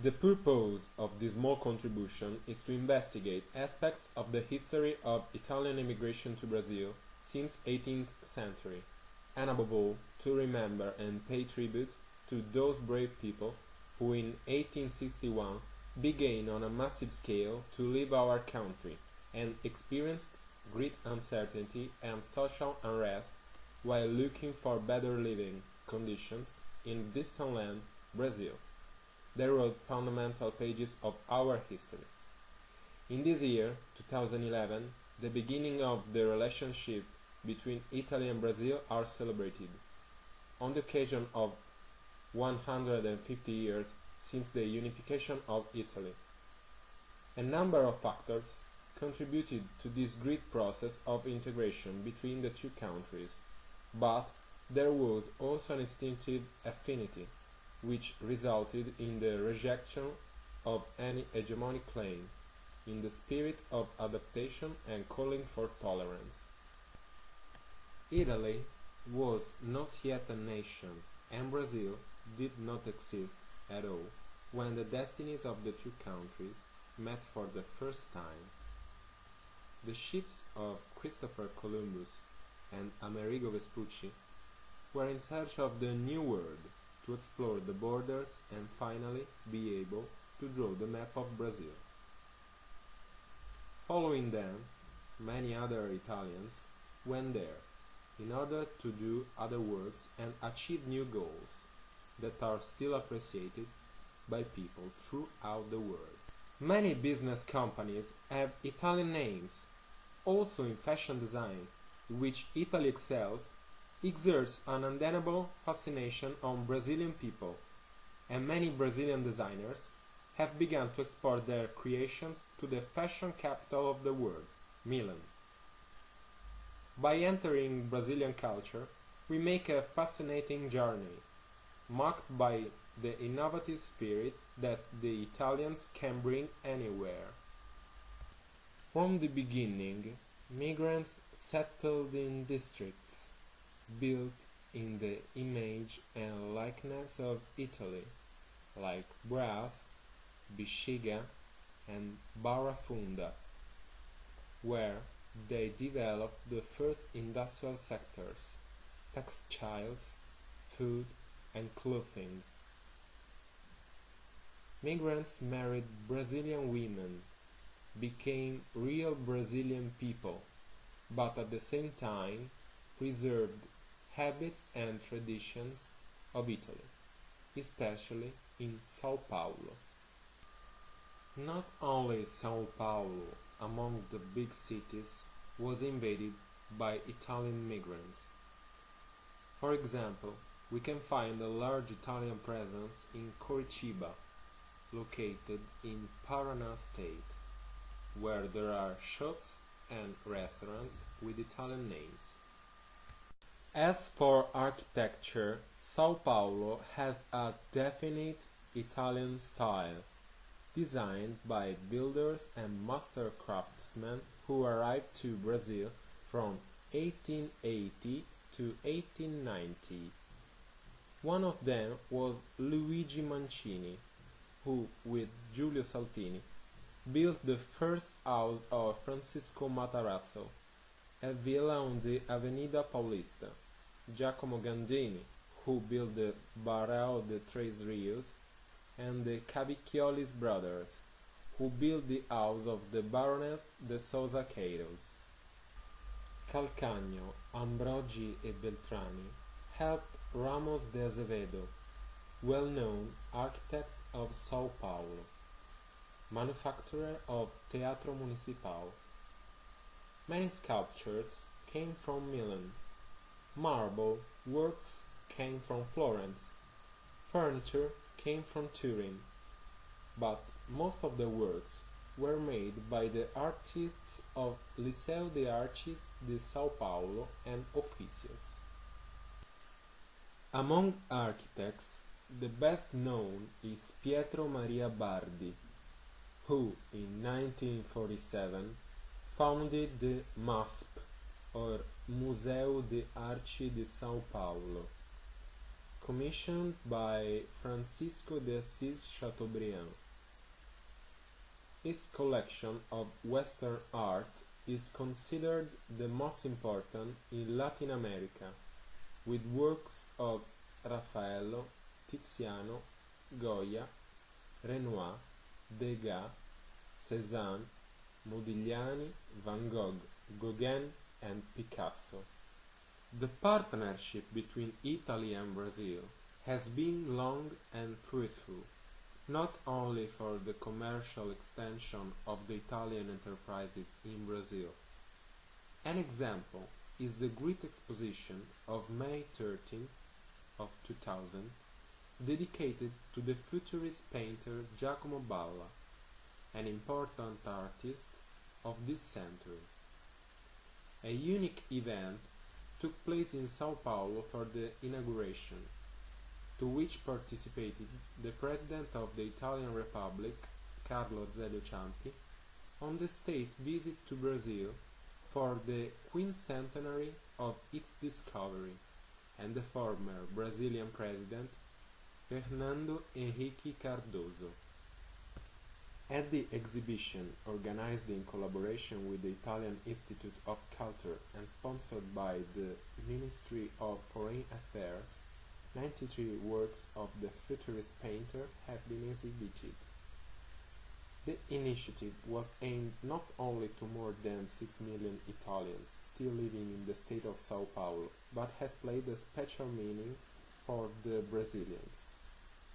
The purpose of this small contribution is to investigate aspects of the history of Italian immigration to Brazil since 18th century, and above all, to remember and pay tribute to those brave people who in 1861 began on a massive scale to leave our country and experienced great uncertainty and social unrest while looking for better living conditions in distant land, Brazil. They wrote fundamental pages of our history. In this year, 2011, the beginning of the relationship between Italy and Brazil are celebrated. On the occasion of 150 years since the unification of Italy. A number of factors contributed to this great process of integration between the two countries, but there was also an instinctive affinity, which resulted in the rejection of any hegemonic claim, in the spirit of adaptation and calling for tolerance. Italy was not yet a nation, and Brazil did not exist at all when the destinies of the two countries met for the first time. The ships of Christopher Columbus and Amerigo Vespucci were in search of the New World, to explore the borders and finally be able to draw the map of Brazil. Following them, many other Italians went there in order to do other works and achieve new goals that are still appreciated by people throughout the world. Many business companies have Italian names. Also in fashion design, in which Italy excels, exerts an undeniable fascination on Brazilian people, and many Brazilian designers have begun to export their creations to the fashion capital of the world, Milan. By entering Brazilian culture, we make a fascinating journey, marked by the innovative spirit that the Italians can bring anywhere. From the beginning, migrants settled in districts built in the image and likeness of Italy, like Brass, Bexiga, and Barra Funda, where they developed the first industrial sectors, textiles, food, and clothing. Migrants married Brazilian women, became real Brazilian people, but at the same time preserved habits and traditions of Italy, especially in São Paulo. Not only São Paulo, among the big cities, was invaded by Italian migrants. For example, we can find a large Italian presence in Curitiba, located in Paraná state, where there are shops and restaurants with Italian names. As for architecture, São Paulo has a definite Italian style, designed by builders and master craftsmen who arrived to Brazil from 1880 to 1890. One of them was Luigi Mancini, who, with Giulio Saltini, built the first house of Francisco Matarazzo, a villa on the Avenida Paulista, Giacomo Gandini, who built the Barão de Três Rios, and the Cavicchioli's brothers, who built the house of the Baroness de Souza Queiroz. Calcagno, Ambrogi e Beltrami helped Ramos de Azevedo, well-known architect of São Paulo, manufacturer of Teatro Municipal. Many sculptures came from Milan. Marble works came from Florence. Furniture came from Turin. But most of the works were made by the artists of Liceu de Artes de São Paulo and Ofícios. Among architects, the best known is Pietro Maria Bardi, who in 1947 founded the MASP, or Museu de Arte de São Paulo. commissioned by Francisco de Assis Chateaubriand. Its collection of Western art is considered the most important in Latin America, with works of Raffaello, Tiziano, Goya, Renoir, Degas, Cézanne, Modigliani, Van Gogh, Gauguin, and Picasso. The partnership between Italy and Brazil has been long and fruitful, not only for the commercial extension of the Italian enterprises in Brazil. An example is the Great Exposition of May 13 of 2000, dedicated to the futurist painter Giacomo Balla, an important artist of this century. A unique event took place in São Paulo for the inauguration, to which participated the President of the Italian Republic, Carlo Azeglio Ciampi, on the state visit to Brazil for the quincentenary of its discovery, and the former Brazilian President, Fernando Henrique Cardoso. At the exhibition, organized in collaboration with the Italian Institute of Culture and sponsored by the Ministry of Foreign Affairs, 93 works of the futurist painter have been exhibited. The initiative was aimed not only to more than 6 million Italians still living in the state of São Paulo, but has played a special meaning for the Brazilians,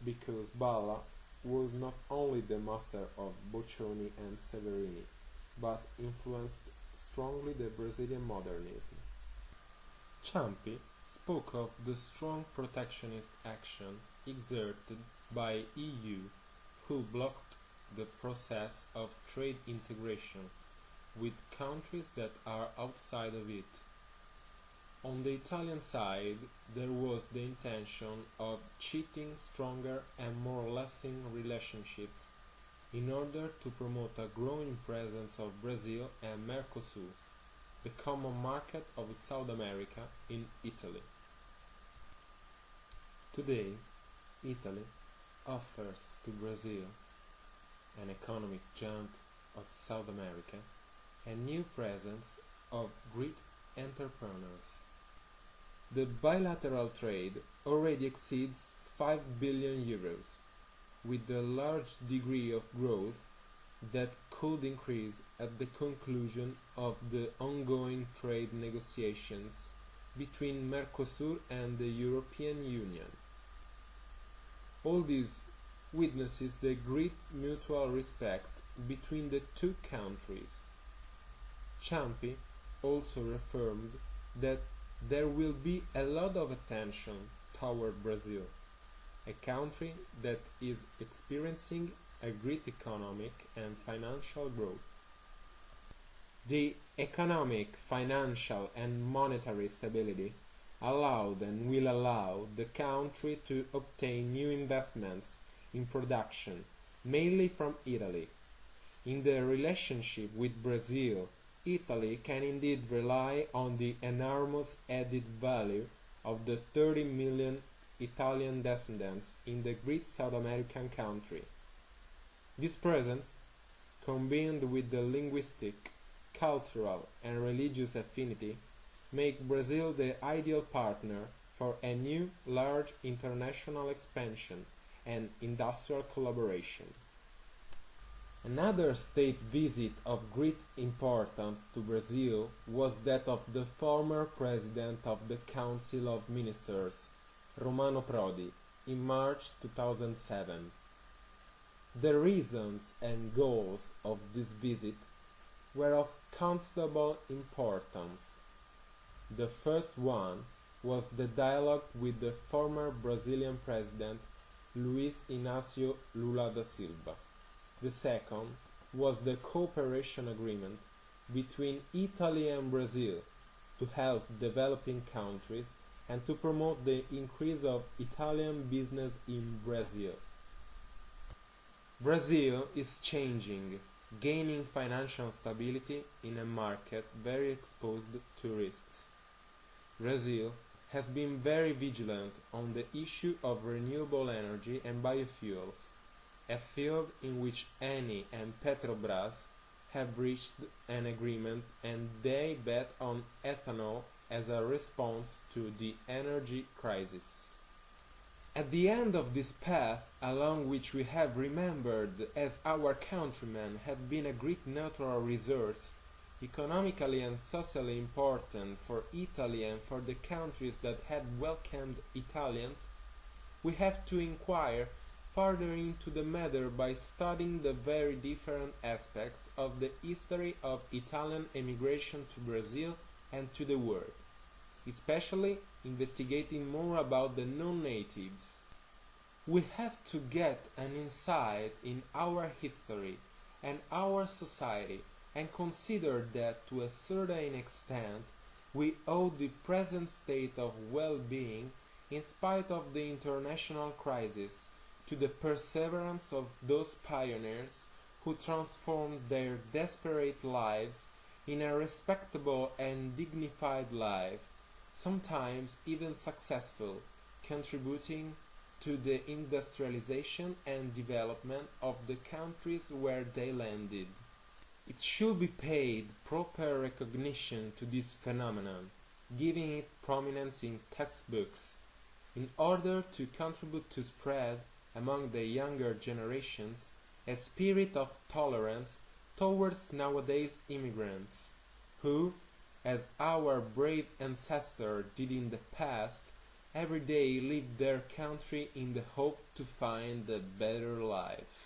because Balla was not only the master of Boccioni and Severini, but influenced strongly the Brazilian modernism. Ciampi spoke of the strong protectionist action exerted by EU, who blocked the process of trade integration with countries that are outside of it. On the Italian side, there was the intention of cheating stronger and more lasting relationships in order to promote a growing presence of Brazil and Mercosur, the common market of South America, in Italy. Today, Italy offers to Brazil, an economic giant of South America, a new presence of great entrepreneurs. The bilateral trade already exceeds 5 billion euros, with a large degree of growth that could increase at the conclusion of the ongoing trade negotiations between Mercosur and the European Union. All this witnesses the great mutual respect between the two countries. Ciampi also reaffirmed that there will be a lot of attention toward Brazil, a country that is experiencing a great economic and financial growth. The economic, financial and monetary stability allowed and will allow the country to obtain new investments in production, mainly from Italy. In the relationship with Brazil, Italy can indeed rely on the enormous added value of the 30 million Italian descendants in the great South American country. This presence, combined with the linguistic, cultural and religious affinity, make Brazil the ideal partner for a new large international expansion and industrial collaboration. Another state visit of great importance to Brazil was that of the former President of the Council of Ministers, Romano Prodi, in March 2007. The reasons and goals of this visit were of considerable importance. The first one was the dialogue with the former Brazilian President Luiz Inácio Lula da Silva. The second was the cooperation agreement between Italy and Brazil to help developing countries and to promote the increase of Italian business in Brazil. Brazil is changing, gaining financial stability in a market very exposed to risks. Brazil has been very vigilant on the issue of renewable energy and biofuels, a field in which Eni and Petrobras have reached an agreement, and they bet on ethanol as a response to the energy crisis. At the end of this path, along which we have remembered as our countrymen have been a great natural resource, economically and socially important for Italy and for the countries that had welcomed Italians, we have to inquire further into the matter by studying the very different aspects of the history of Italian emigration to Brazil and to the world, especially investigating more about the non-natives. We have to get an insight in our history and our society, and consider that to a certain extent we owe the present state of well-being, in spite of the international crisis, to the perseverance of those pioneers who transformed their desperate lives in a respectable and dignified life, sometimes even successful, contributing to the industrialization and development of the countries where they landed. It should be paid proper recognition to this phenomenon, giving it prominence in textbooks, in order to contribute to spread among the younger generations a spirit of tolerance towards nowadays immigrants, who, as our brave ancestors did in the past, every day leave their country in the hope to find a better life.